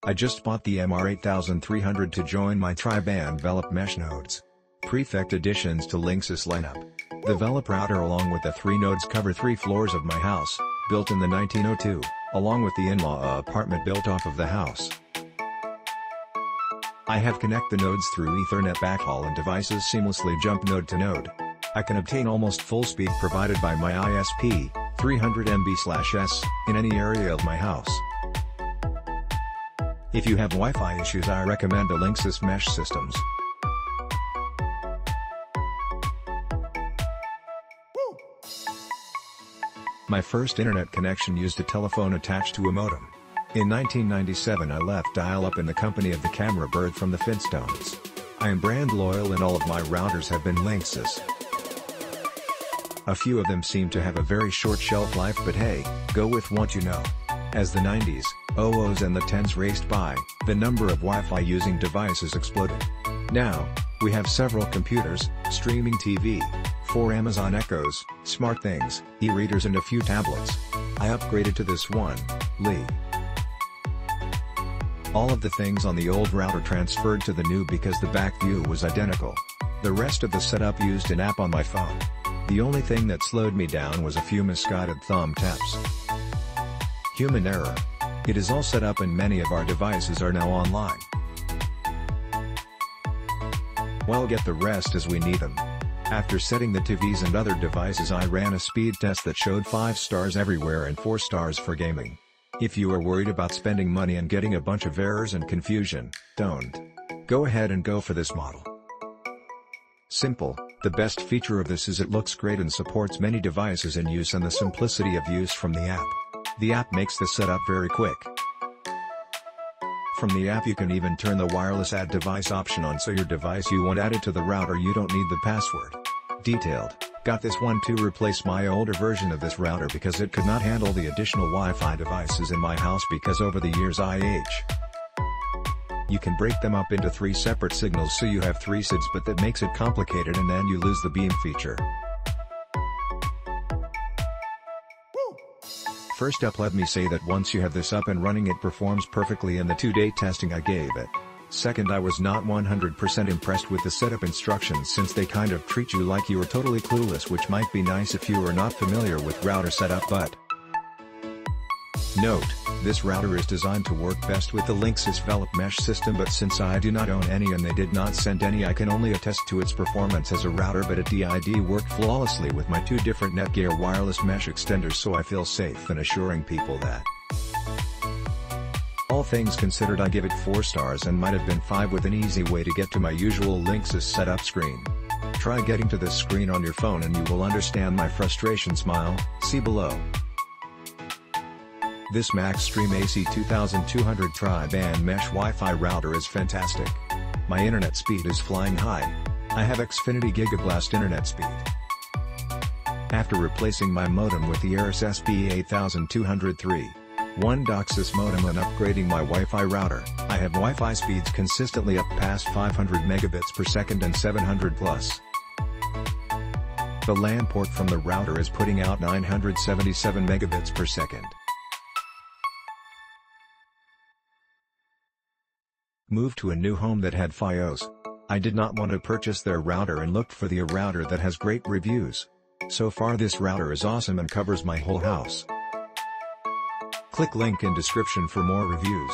I just bought the MR8300 to join my tri-band VELOP mesh nodes. Prefect additions to Linksys lineup. The VELOP router along with the 3 nodes cover 3 floors of my house, built in the 1902, along with the in-law apartment built off of the house. I have connect the nodes through Ethernet backhaul and devices seamlessly jump node to node. I can obtain almost full speed provided by my ISP, 300 MB/s, in any area of my house. If you have Wi-Fi issues, I recommend the Linksys Mesh systems. My first internet connection used a telephone attached to a modem. In 1997 I left dial-up in the company of the camera bird from the Flintstones. I am brand loyal and all of my routers have been Linksys. A few of them seem to have a very short shelf life, but hey, go with what you know. As the 90s, 00s and the 10s raced by, the number of Wi-Fi using devices exploded. Now, we have several computers, streaming TV, 4 Amazon Echoes, SmartThings, e-readers and a few tablets. I upgraded to this one, Lee. All of the things on the old router transferred to the new because the back view was identical. The rest of the setup used an app on my phone. The only thing that slowed me down was a few misguided thumb taps. Human error. It is all set up and many of our devices are now online. We'll get the rest as we need them. After setting the TVs and other devices, I ran a speed test that showed 5 stars everywhere and 4 stars for gaming. If you are worried about spending money and getting a bunch of errors and confusion, don't. Go ahead and go for this model. Simple. The best feature of this is it looks great and supports many devices in use and the simplicity of use from the app. The app makes the setup very quick. From the app you can even turn the wireless add device option on, so your device you want added to the router you don't need the password. Detailed. Got this one to replace my older version of this router because it could not handle the additional Wi-Fi devices in my house because over the years you can break them up into 3 separate signals so you have 3 SIDs, but that makes it complicated and then you lose the beam feature. First up, let me say that once you have this up and running it performs perfectly in the 2-day testing I gave it. Second, I was not 100% impressed with the setup instructions since they kind of treat you like you are totally clueless, which might be nice if you are not familiar with router setup, but note, this router is designed to work best with the Linksys VELOP mesh system, but since I do not own any and they did not send any, I can only attest to its performance as a router, but it did work flawlessly with my 2 different Netgear wireless mesh extenders, so I feel safe in assuring people that. All things considered, I give it 4 stars and might have been 5 with an easy way to get to my usual Linksys setup screen. Try getting to this screen on your phone and you will understand my frustration. Smile, see below. This Maxstream AC2200 tri-band mesh Wi-Fi router is fantastic. My internet speed is flying high. I have Xfinity Gigablast internet speed. After replacing my modem with the Aris SB8200 DOCSIS modem and upgrading my Wi-Fi router, I have Wi-Fi speeds consistently up past 500 megabits per second and 700 plus. The LAN port from the router is putting out 977 megabits per second. Moved to a new home that had FiOS. I did not want to purchase their router and looked for the router that has great reviews. So far this router is awesome and covers my whole house. Click link in description for more reviews.